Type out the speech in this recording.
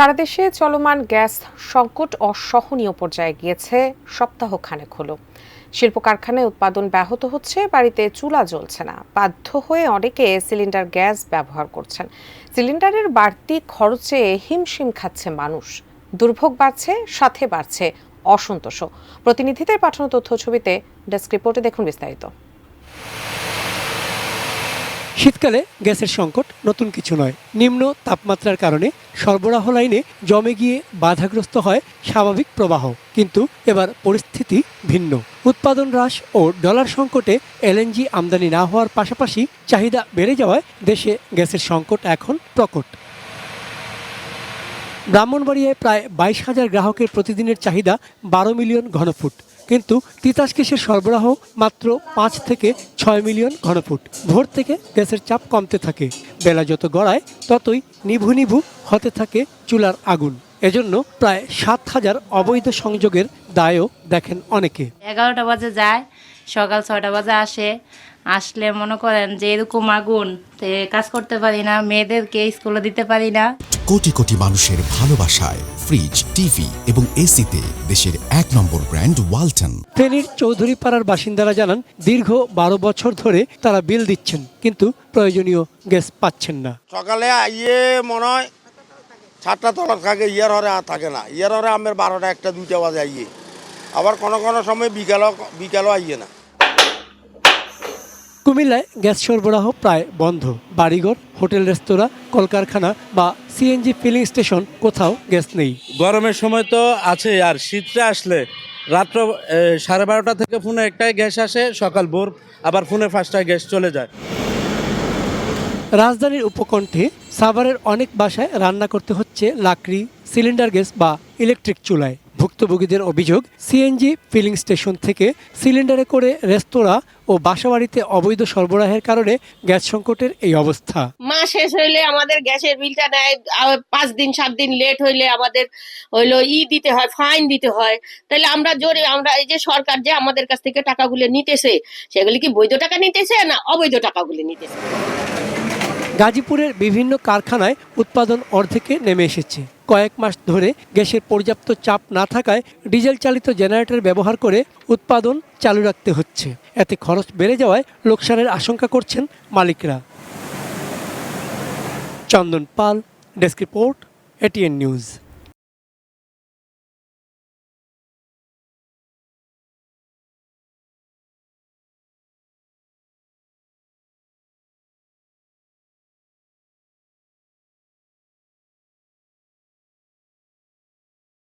সারা দেশে চলমান গ্যাস সংকট অসহনীয় পর্যায়ে গিয়েছে সপ্তাহখানেক হলো। শিল্প কারখানায় উৎপাদন ব্যাহত হচ্ছে, বাড়িতে চুলা জ্বলছে না, বাধ্য হয়ে অনেকে সিলিন্ডার গ্যাস ব্যবহার করছেন। সিলিন্ডারের বাড়তি খরচে হিমশিম খাচ্ছে মানুষ। দুর্ভোগ বাড়ছে, সাথে বাড়ছে অসন্তোষও। প্রতিনিধিদের পাঠানো তথ্য ছবিতে ডেস্ক রিপোর্টে দেখুন বিস্তারিত। শীতকালে গ্যাসের সংকট নতুন কিছু নয়। নিম্ন তাপমাত্রার কারণে সরবরাহ লাইনে জমে গিয়ে বাধাগ্রস্ত হয় স্বাভাবিক প্রবাহ। কিন্তু এবার পরিস্থিতি ভিন্ন। উৎপাদন হ্রাস ও ডলার সংকটে এলএনজি আমদানি না হওয়ার পাশাপাশি চাহিদা বেড়ে যাওয়ায় দেশে গ্যাসের সংকট এখন প্রকট। ব্রাহ্মণবাড়িয়ায় প্রায় 22,000 গ্রাহকের প্রতিদিনের চাহিদা 12 মিলিয়ন ঘনফুট, কিন্তু তিতাস গ্যাসের সরবরাহ মাত্র 5 থেকে 6 মিলিয়ন ঘনফুট। ভোর থেকে গ্যাসের চাপ কমতে থাকে, বেলা যত গড়ায় ততই নিভু নিভু হতে থাকে চুলার আগুন। এজন্য প্রায় 7,000 অবৈধ সংযোগের দায়ও দেখেন অনেকে। 11টা বাজে যায়, সকাল 6টা বাজে আসলে মনে করেন যে এরকম আগুন, কাজ করতে পারি না, মেয়েদেরকে স্কুলে দিতে পারি না। কোটি কোটি মানুষের ভালোবাসায় ফ্রিজ, টিভি এবং এসিতে দেশের 1 নম্বর ব্র্যান্ড ওয়ালটন। ফেনীর চৌধুরীপাড়ার বাসিন্দারা জানান, দীর্ঘ 12 বছর ধরে তারা বিল দিচ্ছেন, কিন্তু প্রয়োজনীয় গ্যাস পাচ্ছেন না। সকালে মনে হয় 7টা তলার থাকে, ইয়ার হরে থাকে না, ইয়ার হরে আমার 12টা 1টা 2টা বাজে আইয়ে, আবার কোনো সময় বিকালও আইয়ে না। কুমিল্লায় গ্যাস সরবরাহ প্রায় বন্ধ। বাড়িঘর, হোটেল, রেস্তোরাঁ, কলকারখানা বা সিএনজি ফিলিং স্টেশন, কোথাও গ্যাস নেই। গরমের সময় তো আছে, আর শীতটা আসলে রাত্র 12:30 থেকে ফোনে একটাই গ্যাস আসে, সকাল ভোর আবার ফোনে 5টায় গ্যাস চলে যায়। রাজধানীর উপকণ্ঠে সাভারের অনেক বাসায় রান্না করতে হচ্ছে লাকড়ি, সিলিন্ডার গ্যাস বা ইলেকট্রিক চুলায়। ভুক্তভোগীদের অভিযোগ, সিএনজি ফিলিং স্টেশন থেকে সিলিন্ডারে করে রেস্তোরাঁ ও বাসাবাড়িতে অবৈধ সরবরাহের কারণে গ্যাস সংকটের এই অবস্থা। মাস শেষ হইলে আমাদের গ্যাসের বিলটা নেয়, 5 দিন 7 দিন লেট হইলে আমাদের হইলো দিতে হয়, ফাইন দিতে হয়। তাহলে আমরা এই যে সরকার যে আমাদের কাছ থেকে টাকাগুলো নিতেছে, সেগুলি কি বৈধ টাকা নিতেছে না অবৈধ টাকাগুলো নিতেছে? গাজীপুরের বিভিন্ন কারখানায় উৎপাদন অর্ধেকে নেমে এসেছে। কয়েক মাস ধরে গ্যাসের পর্যাপ্ত চাপ না থাকায় ডিজেল চালিত জেনারেটর ব্যবহার করে উৎপাদন চালু রাখতে হচ্ছে। এতে খরচ বেড়ে যাওয়ায় লোকসানের আশঙ্কা করছেন মালিকরা। চন্দন পাল, ডেস্ক রিপোর্ট, এটিএন নিউজ।